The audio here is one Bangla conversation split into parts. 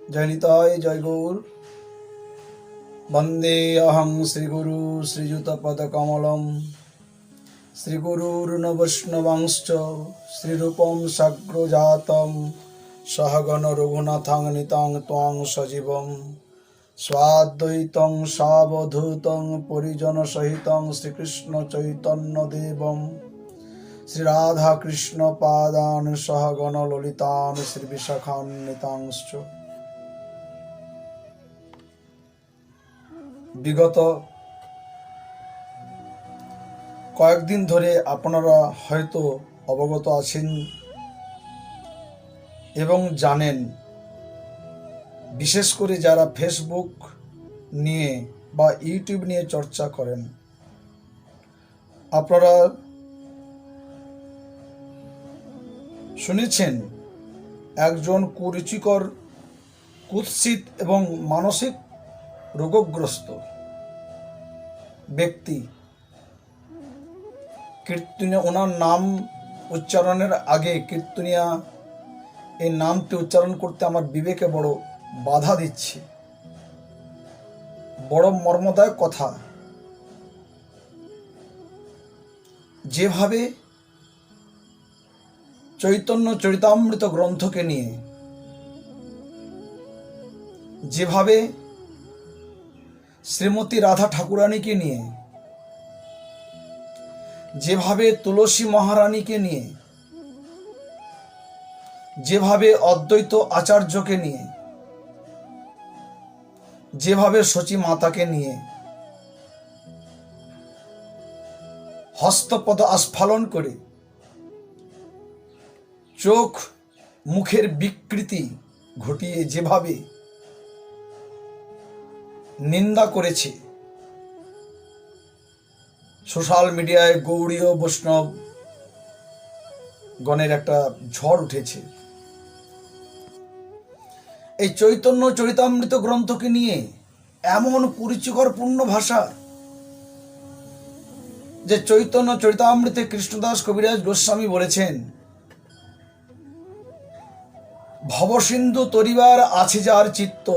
जय निताय जय गौर वंदे अहं श्रीगुरु श्रीयुतपदकमलं श्रीगुरुर्न वैष्णवांश्च श्रीरूपं साग्रजातं सहगण रघुनाथं नितां त्वां सजीवं स्वाद्वैतं सावधूतं परिजनसहितं श्रीकृष्ण चैतन्यदेवं श्रीराधाकृष्ण पादान् सहगण ललितान् श्रीविशाखान्वितांश्च। विगत কয়েকদিন ধরে আপনারা হয়তো অবগত আছেন এবং জানেন, বিশেষ করে যারা ফেসবুক নিয়ে বা ইউটিউব নিয়ে চর্চা করেন, আপনারা শুনেছেন একজন কুরুচিকর, কুৎসিত এবং মানসিক রোগগ্রস্ত ব্যক্তি কীর্তনিয়া, ওনার নাম উচ্চারণের আগে কীর্তনিয়া এই নামটি উচ্চারণ করতে আমার বিবেকে বড় বাধা দিচ্ছে। বড় মর্মদায়ক কথা, যেভাবে চৈতন্য চরিতামৃত গ্রন্থকে নিয়ে, যেভাবে শ্রীমতী রাধা ঠাকুরানীকে নিয়ে, যেভাবে তুলসী মহারানীকে নিয়ে, যেভাবে অদ্বৈত আচার্যকে নিয়ে, যেভাবে সচী মাতাকে নিয়ে হস্তপদ আস্ফালন করে চোখ মুখের বিকৃতি ঘটিয়ে যেভাবে নিন্দা করেছে, সোশ্যাল মিডিয়ায় গৌড়ীয় বৈষ্ণব গণের একটা ঝড় উঠেছে। এই চৈতন্য চরিতামৃত গ্রন্থকে নিয়ে এমন কুরুচিকরপূর্ণ ভাষা, যে চৈতন্য চরিতামৃতে কৃষ্ণদাস কবিরাজ গোস্বামী বলেছেন, ভবসিন্ধু তরিবার আছে যার চিত্ত,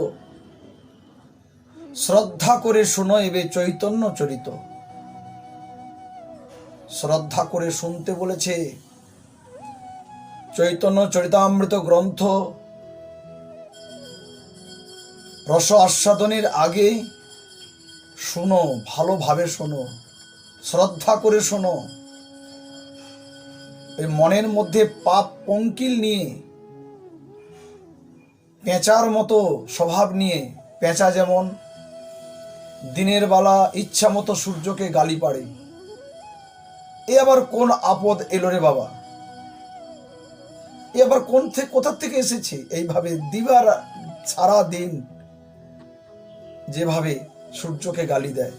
শ্রদ্ধা করে শোনো এবে চৈতন্য চরিত। শ্রদ্ধা করে শুনতে বলেছে চৈতন্য চরিতামৃত গ্রন্থ। রস আস্বাদনের আগে শোনো, ভালোভাবে শোনো, শ্রদ্ধা করে শোনো। এই মনের মধ্যে পাপ পঙ্কিল নিয়ে, পেঁচার মতো স্বভাব নিয়ে, পেঁচা যেমন দিনের বেলা ইচ্ছা মতো সূর্যকে গালি পাড়ে, এ আবার কোন আপদ এলো রে বাবা, এ আবার কোথা থেকে এসেছে? এইভাবে দিবার সারা দিন যেভাবে সূর্যকে গালি দেয়,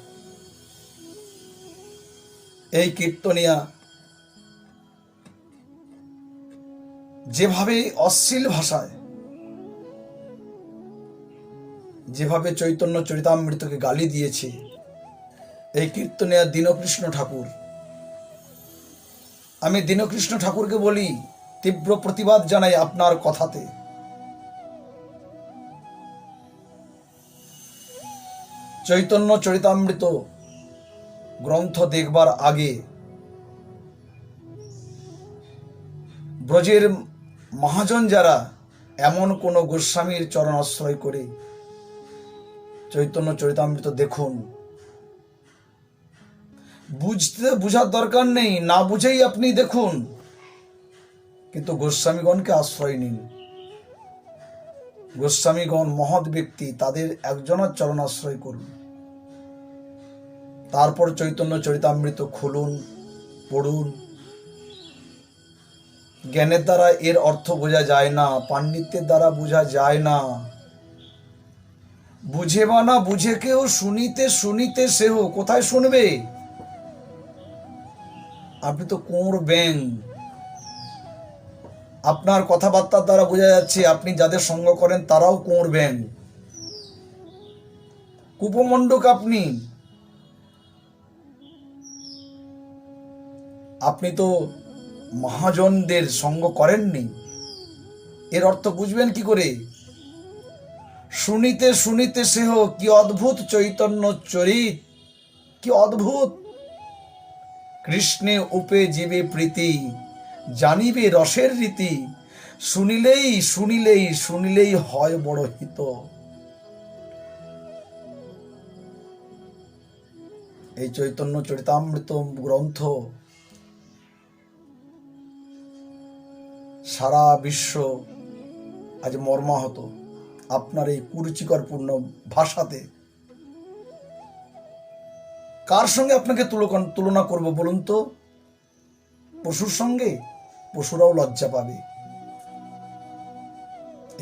এই কীর্তনিয়া যেভাবে অশ্লীল ভাষায়, যেভাবে চৈতন্য চরিতামৃতকে গালি দিয়েছে, এই কীর্তনিয়া দীনকৃষ্ণ ঠাকুর। আমি দীনকৃষ্ণ ঠাকুরকে বলি, তীব্র প্রতিবাদ জানাই আপনার কথাতে। চৈতন্য চরিতামৃত গ্রন্থ দেখবার আগে ব্রজের মহাজন যারা এমন কোন গোস্বামীর চরণ আশ্রয় করে চৈতন্য চরিতামৃত দেখুন। বুঝার দরকার নেই, না বুঝেই আপনি দেখুন, কিন্তু গোস্বামীগণকে আশ্রয় নিন। গোস্বামীগণ মহৎ ব্যক্তি, তাদের একজনের চরণ আশ্রয় করুন। তারপর চৈতন্য চরিতামৃত খুলুন, পড়ুন। জ্ঞানের দ্বারা এর অর্থ বোঝা যায় না, পাণ্ডিত্যের দ্বারা বোঝা যায় না। বুঝে বা না বুঝে কেউ শুনিতে শুনিতে সেহ কোথায় শুনবে? আপনি তো কোঁড় ব্যাং। আপনার কথাবার্তার দ্বারা বোঝা যাচ্ছে আপনি যাদের সঙ্গ করেন তারাও কোঁড় ব্যাং, কুপমণ্ডক। আপনি তো মহাজনদের সঙ্গ করেননি, এর অর্থ বুঝবেন কি করে? শুনিতে শুনিতে সেহ কি অদ্ভুত চৈতন্য চরিত, কি অদ্ভুত। কৃষ্ণে উপে জীবে প্রীতি, জানিবে রসের রীতি, শুনিলেই শুনিলেই শুনিলেই হয় বড় হিত। এই চৈতন্য চরিতামৃত গ্রন্থ সারা বিশ্ব আজ মর্মাহত আপনার এই কুরুচিকরপূর্ণ ভাষাতে। কার সঙ্গে আপনাকে তুলনা করব বলুন তো? পশুর সঙ্গে? পশুরাও লজ্জা পাবে।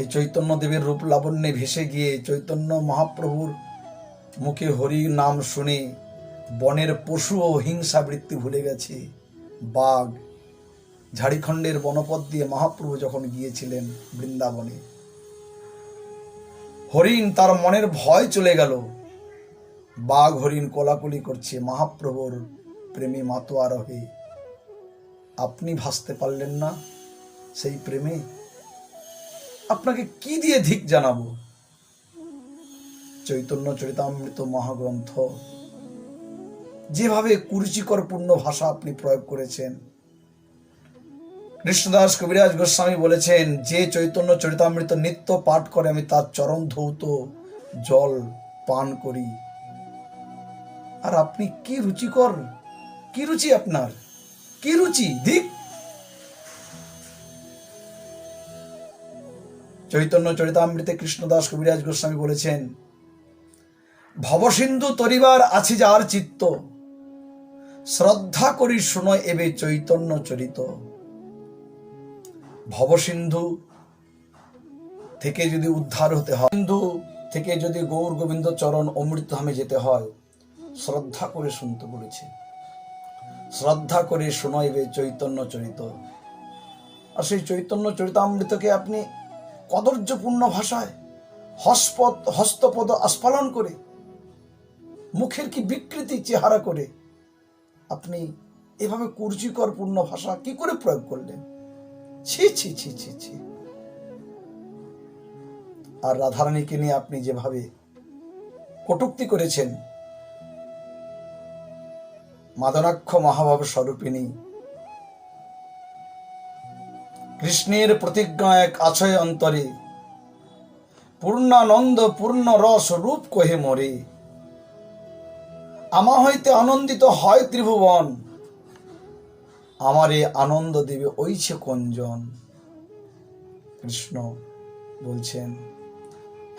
এই চৈতন্য দেবের রূপ লাবণ্যে ভেসে গিয়ে চৈতন্য মহাপ্রভুর মুখে হরি নাম শুনে বনের পশু ও হিংসা বৃত্তি ভুলে গেছে। বাঘ, ঝাড়খণ্ডের বনপথ দিয়ে মহাপ্রভু যখন গিয়েছিলেন বৃন্দাবনে, হরিণ তার মনের ভয় চলে গেল। বাঘ হরিণ কোলাকুলি করছে মহাপ্রভুর প্রেমে মাতোয়ার হয়ে। আপনি ভাসতে পারলেন না সেই প্রেমে? আপনাকে কি দিয়ে ধিক জানাবো? চৈতন্য চরিতামৃত মহাগ্রন্থ যেভাবে কুরুচিকরপূর্ণ ভাষা আপনি প্রয়োগ করেছেন। কৃষ্ণদাস কবিরাজ গোস্বামী বলেছেন, যে চৈতন্য চরিতামৃত নিত্য পাঠ করে আমি তার চরণ ধৌত জল পান করি। আর আপনি কি রুচিকর, কি রুচি আপনার, কি রুচি! ধিক! চৈতন্য চরিতামৃতে কৃষ্ণদাস কবিরাজ গোস্বামী বলেছেন, ভবসিন্ধু তরিবার আছে যার চিত্ত, শ্রদ্ধা করি শুনো এবে চৈতন্য চরিত। ভবসিন্ধু থেকে যদি উদ্ধার হতে হয়, সিন্ধু থেকে যদি গৌর গোবিন্দ চরণ অমৃতধামে যেতে হয়, শ্রদ্ধা করে শুনতে বলেছে। শ্রদ্ধা করে শোনো এবে চৈতন্য চরিত। আর সেই চৈতন্য চরিতামৃতকে আপনি কদর্যপূর্ণ ভাষায় হস্তপদ আস্ফালন করে, মুখের কি বিকৃতি চেহারা করে আপনি এভাবে কুরুচিকরপূর্ণ ভাষা কি করে প্রয়োগ করলেন? ছি ছি ছি ছি ছি। আর রাধারানীকে নিয়ে আপনি যেভাবে কটূক্তি করেছেন, মাদনাক্ষ মহাভাব স্বরূপিণী, কৃষ্ণের প্রতিজ্ঞা এক আছয় অন্তরে, পূর্ণানন্দ পূর্ণ রস রূপ কহে মরে, আমা হইতে আনন্দিত হয় ত্রিভুবন, আমারে আনন্দ দেবে ওইছে কোনজন। কৃষ্ণ বলছেন,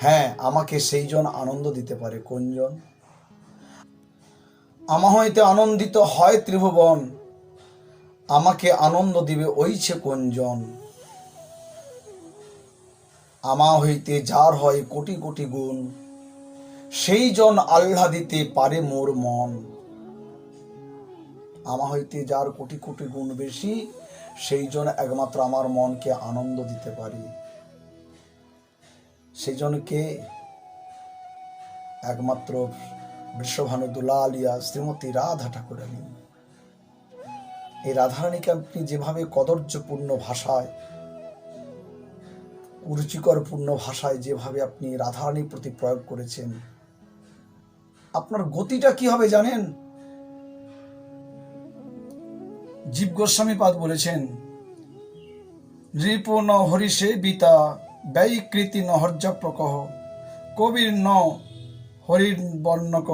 হ্যাঁ, আমাকে সেই জন আনন্দ দিতে পারে। কোনজন? আমা হইতে আনন্দিত হয় ত্রিভুবন, আমাকে আনন্দ দিবে ওইছে কোনজন। আমা হইতে যার হয় কোটি কোটি গুণ, সেই জন আহ্লাদিতে পারে মোর মন। আমা হইতে যার কোটি কোটি গুণ বেশি, সেই জন একমাত্র আমার মনকে আনন্দ দিতে পারে। সেই জনকে একমাত্র বৃষভানু দুলালিয়া শ্রীমতী রাধা ঠাকুরানী। এই রাধারানীকে আপনি যেভাবে কদর্যপূর্ণ ভাষায়, কুরুচিকরপূর্ণ ভাষায় যেভাবে আপনি রাধারানীর প্রতি প্রয়োগ করেছেন, আপনার গতিটা কি হবে জানেন? জীব গোস্বামী পাদ বলেছেন, রিপু ন হরিষে বিতা ব্যয়ীকৃতি ন হর্যা প্রকহ, কবির ন হরির বর্ণক,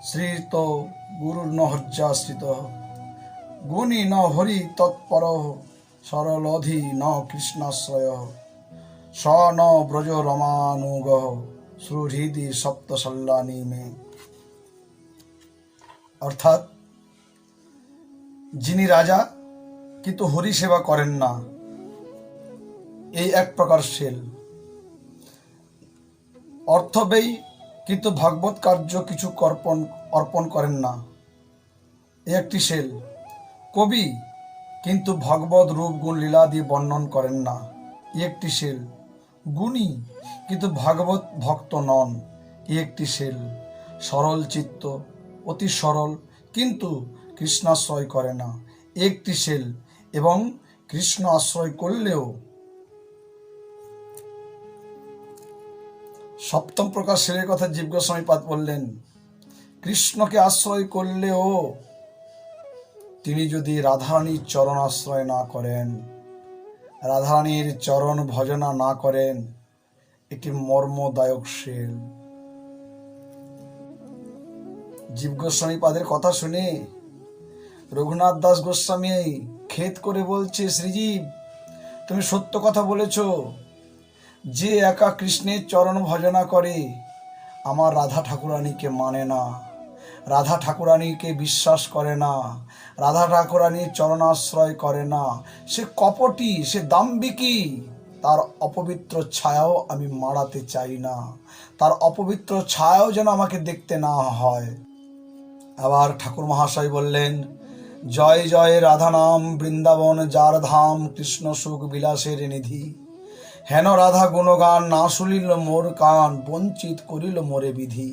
শ্রীত গুরুর ন হর্যাশ্রিত, গুণী ন হরি তৎপর, সরলধি ন কৃষ্ণাশ্রয়, স ন ব্রজ রমানুগ, সুহৃদি সপ্ত সল্লানি মে। অর্থাৎ, যিনি রাজা কিন্তু হরি সেবা করেন না, এই এক প্রকার সেল। অর্থ ব্যয় কিন্তু ভাগবত কার্য কিছু অর্পণ করেন না, এই একটি সেল। কবি কিন্তু ভগবত রূপ গুণ লীলাদি বর্ণন করেন না, এই একটি সেল। গুণী কিন্তু ভাগবত ভক্ত নন, এই একটি সেল। সরল চিত্ত, অতি সরল কিন্তু কৃষ্ণাশ্রয় করে না, একটি সেল। এবং কৃষ্ণ আশ্রয় করলেও সপ্তম প্রকার শেরের কথা জীব গোস্বামীপাদ বললেন, কৃষ্ণকে আশ্রয় করলেও তিনি যদি রাধারানীর চরণ আশ্রয় না করেন, রাধারানীর চরণ ভজনা না করেন, এটি মর্মদায়ক শেল। জীব গোস্বামীপাদের কথা শুনে রঘুনাথ দাস গোস্বামী খেদ করে বলছে, শ্রীজীব তুমি সত্য কথা বলেছ, যে একা কৃষ্ণের চরণ ভজনা করে আমার রাধা ঠাকুরানীকে মানে না, রাধা ঠাকুরানীকে বিশ্বাস করে না, রাধা ঠাকুরানীর চরণাশ্রয় করে না, সে কপটি, সে দাম্ভিকী, তার অপবিত্র ছায়াও আমি মাড়াতে চাই না, তার অপবিত্র ছায়াও যেন আমাকে দেখতে না হয়। আবার ঠাকুর মহাশয় বললেন, জয় জয় রাধা নাম বৃন্দাবন যার ধাম, কৃষ্ণ সুখ বিলাসের নিধি, হেন রাধা গুণগান না শুনিল মোর কান, বঞ্চিত করিল মোরে বিধি।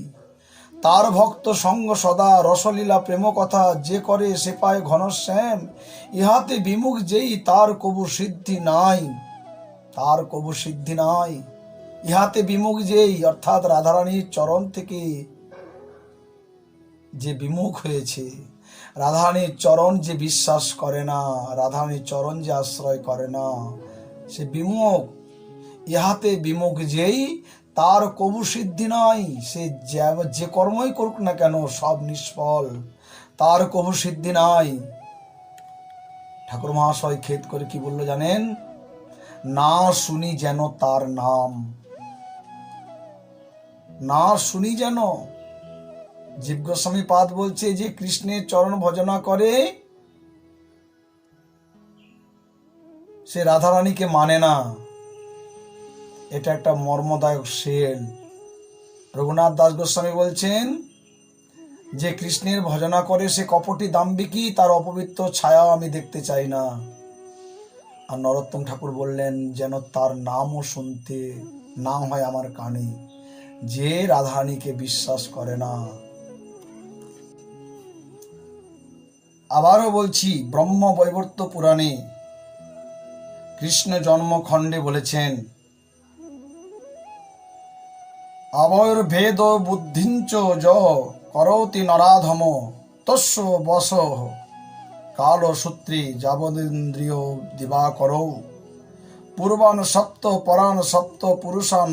তার ভক্ত সঙ্গ সদা রসলীলা প্রেম কথা, যে করে সে পায় ঘনশ্যাম, ইহাতে বিমুখ যেই তার কবু সিদ্ধি নাই, তার কবু সিদ্ধি নাই। ইহাতে বিমুখ যেই অর্থাৎ রাধারানীর চরণ থেকে যে বিমুখ হয়েছে, রাধারানীর চরণ যে বিশ্বাস করে না, রাধারানীর চরণ যে আশ্রয় করে না, সে বিমুখ। ইহাতে বিমুখ যেই তার কবু সিদ্ধি নাই, সে যে কর্মই করুক না কেন সব নিষ্ফল, তার কবু সিদ্ধি নাই। ঠাকুর মহাশয় খেদ করে কি বললো জানেন, না শুনি যেন তার নাম, না শুনি যেন। জীব গোস্বামী পাদ বলছে যে কৃষ্ণের চরণ ভজনা করে সে রাধারানীকে মানে না, এটা একটা মর্মদায়ক শেল। রঘুনাথ দাস গোস্বামী বলছেন যে কৃষ্ণের ভজনা করে সে কপটি দাম্ভিকী, তার অপবিত্র ছায়াও আমি দেখতে চাই না। আর নরোত্তম ঠাকুর বললেন যেন তার নামও শুনতে না হয় আমার কানে, যে রাধারানীকে বিশ্বাস করে না। আবারও বলছি, ব্রহ্ম বৈবর্ত পুরাণে কৃষ্ণ জন্মখণ্ডে বলেছেন, অবৈর ভেদ বুদ্ধিঞ্চ য করোতি নরাধম, তস্য বস কাল সূত্রে যাবদেন্দ্রিয় দিবাকর, পূর্বান সপ্ত পরাণ সপ্ত পুরুষান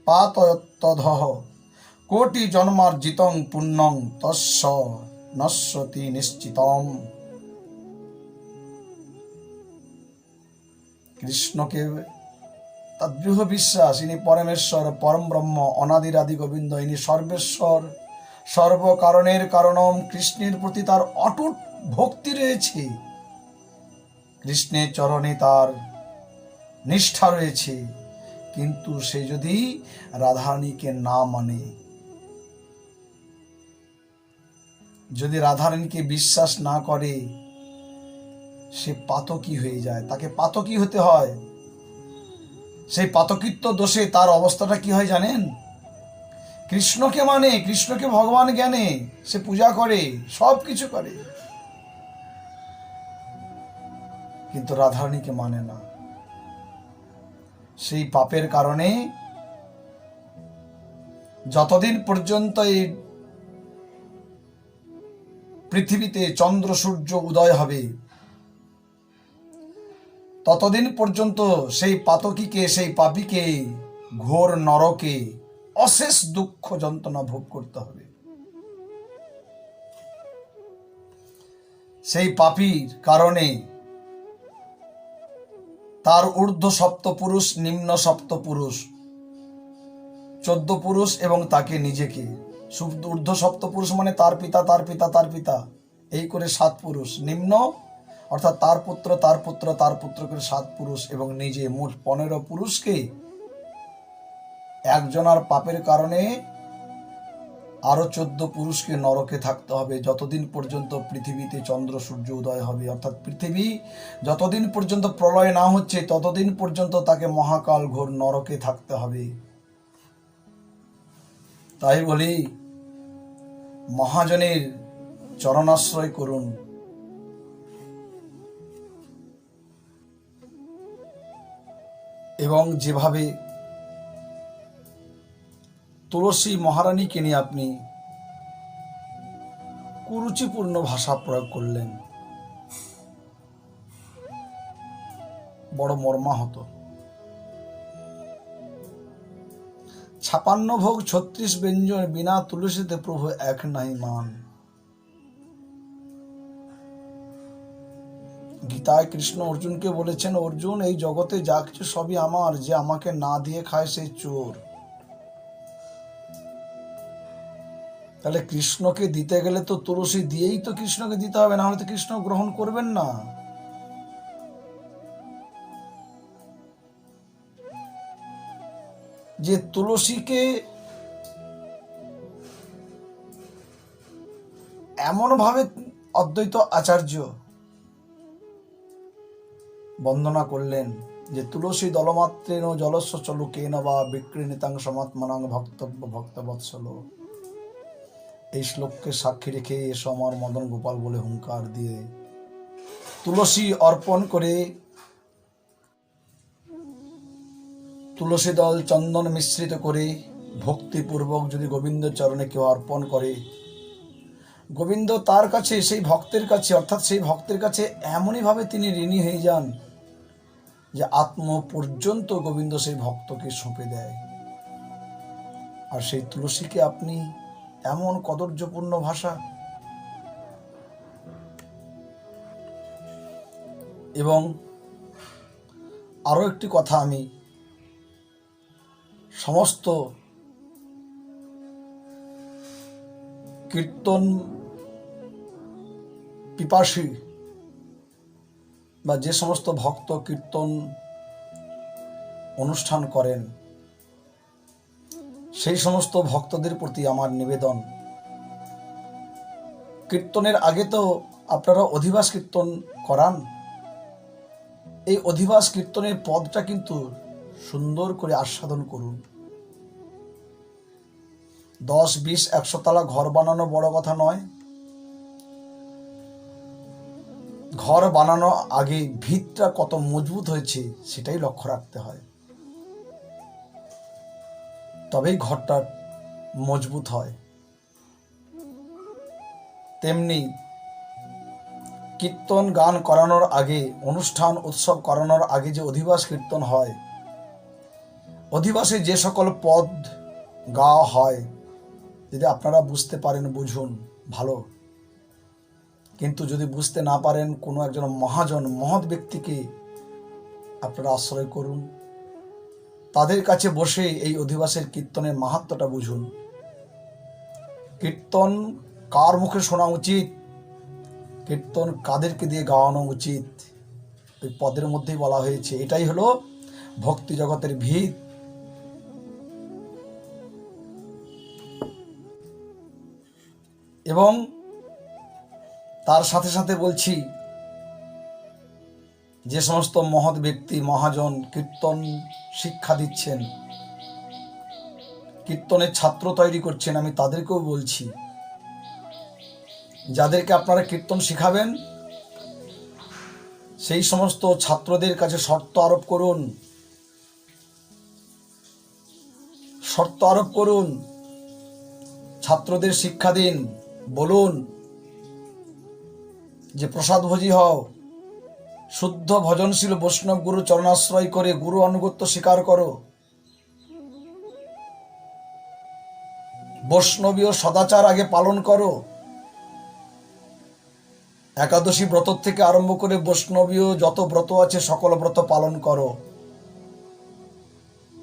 পাতয়ত্তধঃ, কোটি জন্মার্জিতং পুণ্যং তস্য নশ্যতি নিশ্চিতম। কৃষ্ণকে তার দৃঢ় বিশ্বাস, ইনি পরমেশ্বর, পরম ব্রহ্ম, অনাদিরাদি গোবিন্দ, ইনি সর্বেশ্বর, সর্বকারণের কারণম। কৃষ্ণের প্রতি তার অটুট ভক্তি রয়েছে, কৃষ্ণের চরণে তার নিষ্ঠা রয়েছে, কিন্তু সে যদি রাধারানীকে না মানে, যদি রাধারানীকে বিশ্বাস না করে, সে পাতকী হয়ে যায়, তাকে পাতকী হতে হয়। সেই পাতকিত্ব দোষে তার অবস্থাটা কি হয় জানেন, কৃষ্ণকে মানে, কৃষ্ণকে ভগবান জ্ঞানে সে পূজা করে, সব কিছু করে, কিন্তু রাধারানীকে মানে না। সেই পাপের কারণে যতদিন পর্যন্ত এই পৃথিবীতে চন্দ্র সূর্য উদয় হবে, ততদিন পর্যন্ত সেই পাতকীকে, সেই পাপীকে ঘোর নরকে অশেষ দুঃখ যন্ত্রণা ভোগ করতে হবে। সেই পাপীর কারণে তার ঊর্ধ্ব সপ্তপুরুষ, নিম্ন সপ্তপুরুষ, 14 পুরুষ এবং তাকে নিজেকে, ঊর্ধ্ব সপ্তপুরুষ মানে তার পিতা, তার পিতা, তার পিতা, এই করে 7 পুরুষ, নিম্ন অর্থাৎ তার পুত্র, তার পুত্র, তার পুত্র করে 7 পুরুষ, এবং নিজে মোট 15 পুরুষকে একজনার পাপের কারণে আরো 14 পুরুষকে নরকে থাকতে হবে যতদিন পর্যন্ত পৃথিবীতে চন্দ্র সূর্য উদয় হবে। অর্থাৎ পৃথিবী যতদিন পর্যন্ত প্রলয় না হচ্ছে ততদিন পর্যন্ত তাকে মহাকাল ঘোর নরকে থাকতে হবে। তাই বলি, মহাজনের চরণাশ্রয় করুন। এবং যেভাবে তুলসী মহারানীকে নিয়ে আপনি কুরুচিপূর্ণ ভাষা প্রয়োগ করলেন, বড় মর্মাহত। 56 ভোগ 36 ব্যঞ্জন, বিনা তুলসীতে প্রভু এক নাই মান। গীতায় কৃষ্ণ অর্জুনকে বলেছেন, অর্জুন এই জগতে যা কিছু সবই আমার, যে আমাকে না দিয়ে খায় সেই চোর। তাহলে কৃষ্ণকে দিতে গেলে তো তুলসী দিয়েই তো কৃষ্ণকে দিতে হবে, না হলে তো কৃষ্ণ গ্রহণ করবেন না। যে তুলসীকে এমন ভাবে অদ্বৈত আচার্য বন্দনা করলেন যে তুলসী দলমাত্রেণ জলস্য চলুকেন বা বিক্রীণিতাং সমাত্মানাং ভক্তব্য ভক্তবৎসল। এই শ্লোককে সাক্ষী রেখে এসো আমার মদন গোপাল বলে হুঙ্কার দিয়ে তুলসী অর্পণ করে, তুলসী দল চন্দন মিশ্রিত করে ভক্তিপূর্বক যদি গোবিন্দ চরণে কেউ অর্পণ করে, গোবিন্দ তার কাছে, সেই ভক্তের কাছে, অর্থাৎ সেই ভক্তের কাছে এমনই ভাবে তিনি ঋণী হয়ে যান যে আত্ম পর্যন্ত গোবিন্দ সেই ভক্তকে সঁপে দেয়। আর সেই তুলসীকে আপনি এমন কদর্যপূর্ণ ভাষা। এবং আরো একটি কথা, আমি সমস্ত কীর্তন পিপাসী বা যে সমস্ত ভক্ত কীর্তন অনুষ্ঠান করেন, সেই সমস্ত ভক্তদের প্রতি আমার নিবেদন, কীর্তনের আগে তো আপনারা অধিবাস কীর্তন করান। এই অধিবাস কীর্তনের পদটা কিন্তু সুন্দর করে আস্বাদন করুন। 10, 20, 100 তলা ঘর বানানো বড় কথা নয়। ঘর বানানো আগে ভিতটা কত মজবুত হয়েছে সেটাই লক্ষ্য রাখতে হয়, তবেই ঘরটা মজবুত হয়। তেমনি কীর্তন গান করানোর আগে, অনুষ্ঠান উৎসব করানোর আগে যে অধিবাস কীর্তন হয়, অধিবাসে যে সকল পদ গাওয়া হয়, যদি আপনারা বুঝতে পারেন বুঝুন, ভালো। কিন্তু যদি বুঝতে না পারেন, কোনো একজন মহাজন মহৎ ব্যক্তিকে আপনারা আশ্রয় করুন, তাদের কাছে বসে এই অধিবাসের কীর্তনের মাহাত্ম্যটা বুঝুন। কীর্তন কার মুখে শোনা উচিত, কীর্তন কাদেরকে দিয়ে গাওয়ানো উচিত, ওই পদের মধ্যেই বলা হয়েছে। এটাই হলো ভক্তি জগতের ভিত। এবং তার সাথে সাথে বলছি, যে সমস্ত মহৎ ব্যক্তি মহাজন কীর্তন শিক্ষা দিচ্ছেন, কীর্তনের ছাত্র তৈরি করছেন, আমি তাদেরকেও বলছি, যাদেরকে আপনারা কীর্তন শিখাবেন সেই সমস্ত ছাত্রদের কাছে শর্ত আরোপ করুন, শর্ত আরোপ করুন। ছাত্রদের শিক্ষা দিন, বলুন যে প্রসাদভোজী হও, শুদ্ধ ভজনশীল বৈষ্ণব গুরু চরণাশ্রয় করে গুরু আনুগত্য স্বীকার করো, বৈষ্ণবীয় সদাচার আগে পালন করো। একাদশী ব্রত থেকে আরম্ভ করে বৈষ্ণবীয় যত ব্রত আছে সকল ব্রত পালন করো,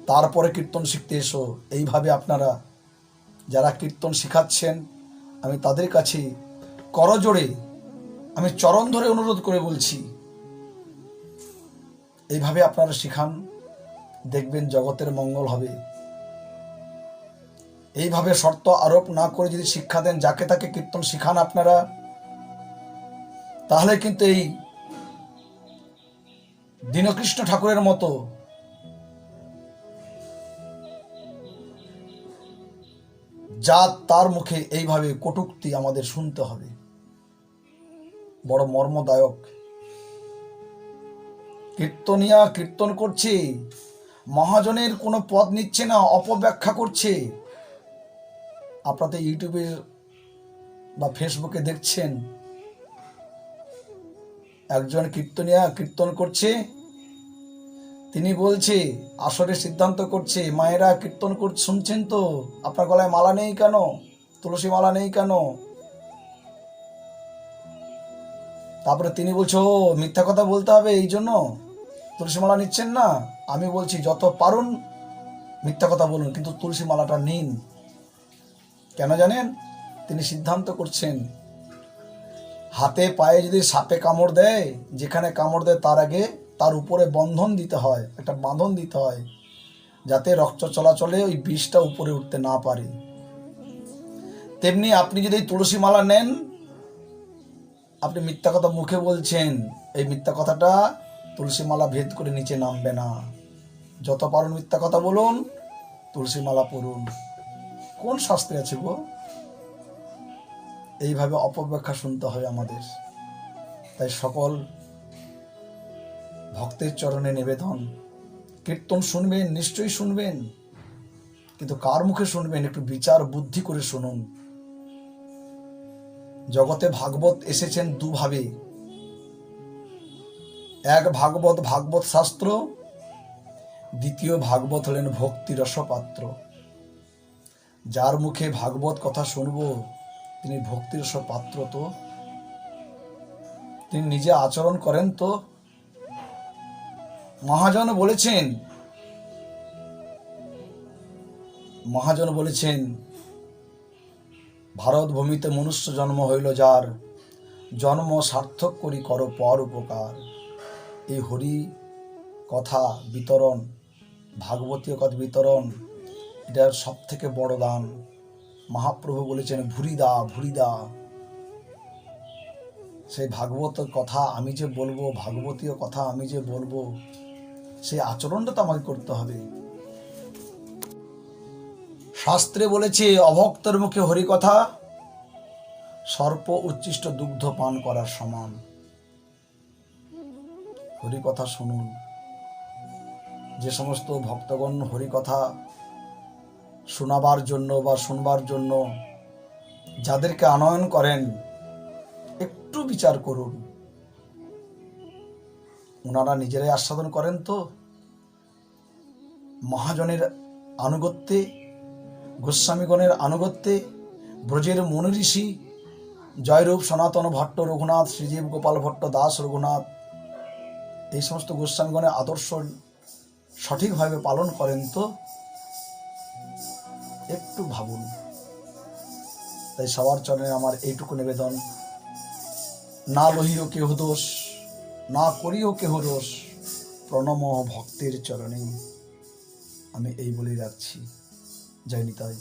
তারপরে কীর্তন শিখতে এসো। এইভাবে আপনারা যারা কীর্তন শিখাচ্ছেন, আমি তাদের কাছে করজোড়ে, আমি চরণ ধরে অনুরোধ করে বলছি, এইভাবে আপনারা শিখান, দেখবেন জগতের মঙ্গল হবে। এইভাবে শর্ত আরোপ না করে যদি শিক্ষা দেন, যাকে তাকে কীর্তন শিখান আপনারা, তাহলে কিন্তু এই দীনকৃষ্ণ ঠাকুরের মতো জাত, তার মুখে এইভাবে কটূক্তি আমাদের শুনতে হবে। বড় মর্মদায়ক। কীর্তনিয়া কীর্তন করছে, মহাজনের কোনো পদ নিচ্ছে না, অপব্যাখ্যা করছে, আপনারা ইউটিউবে বা ফেসবুকে দেখছেন একজন কীর্তনিয়া কীর্তন করছে, তিনি বলছে, আসরে সিদ্ধান্ত করছে, মায়েরা কীর্তন শুনছেন তো, আপনার গলায় মালা নেই কেন, তুলসী মালা নেই কেন? তারপরে তিনি বলছো মিথ্যা কথা বলতে হবে, এই জন্য তুলসী মালা নিচ্ছেন না। আমি বলছি যত পারুন মিথ্যা কথা বলুন, কিন্তু তুলসী মালাটা নিন। কেন জানেন? তিনি সিদ্ধান্ত করছেন, হাতে পায়ে যদি সাপে কামড় দেয়, যেখানে কামড় দেয় তার আগে তার উপরে বন্ধন দিতে হয়, একটা বাঁধন দিতে হয়, যাতে রক্ত চলাচলে ওই বিষটা উপরে উঠতে না পারে। তেমনি আপনি যদি তুলসী মালা নেন, আপনি মিথ্যা কথা মুখে বলছেন, এই মিথ্যা কথাটা তুলসী মালা ভেদ করে নিচে নামবে না। যত পারুন মিথ্যা কথা বলুন, তুলসী মালা পড়ুন। কোন শাস্ত্রে আছে গো? এইভাবে অপব্যাখ্যা শুনতে হয় আমাদের। তাই সকল ভক্তের চরণে নিবেদন, কীর্তন শুনবেন, নিশ্চয়ই শুনবেন, কিন্তু কার মুখে শুনবেন একটু বিচার বুদ্ধি করে শুনুন। জগতে ভাগবত এসেছেন দুভাবে, এক ভাগবত ভাগবত শাস্ত্র, দ্বিতীয় ভাগবত হলেন ভক্তি রসপাত্র। যার মুখে ভাগবত কথা শুনবো তিনি ভক্তি রস পাত্র তো, তিনি নিজে আচরণ করেন তো। মহাজন বলেছেন ভারত ভূমিতে মনুষ্য জন্ম হইল যার, জন্ম সার্থক করি কর পর উপকার। এই হরি কথা বিতরণ, ভাগবতীয় কথা বিতরণ, এটার সব থেকে বড় দান। মহাপ্রভু বলেছেন ভুরিদা ভুরিদা। সেই ভাগবত কথা আমি যে বলবো, ভাগবতীয় কথা আমি যে বলবো, সেই আচরণটা তো আমাকে করতে হবে। শাস্ত্রে বলেছে অভক্তের মুখে হরি কথা সর্প উচ্ছিষ্ট দুগ্ধ পান করার সমান। হরি কথা শুনুন। যে সমস্ত ভক্তগণ হরি কথা শোনাবার জন্য বা শুনবার জন্য যাদেরকে আনয়ন করেন, একটু বিচার করুন, ওনারা নিজেরাই আস্বাদন করেন তো? মহাজনের আনুগত্যে, গোস্বামীগণের আনুগত্যে, ব্রজের মুনি ঋষি জয়রূপ সনাতন ভট্ট রঘুনাথ, শ্রীজীব গোপাল ভট্ট দাস রঘুনাথ, এই সমস্ত গোস্বামীগণের আদর্শ সঠিকভাবে পালন করেন তো? একটু ভাবুন। তাই সবার চরণে আমার এইটুকু নিবেদন, না লহিও কেহ দোষ, না করিও কেহ রোষ, প্রণম ভক্তের চরণে। আমি এই বলেই রাখছি। জয় নিতাই।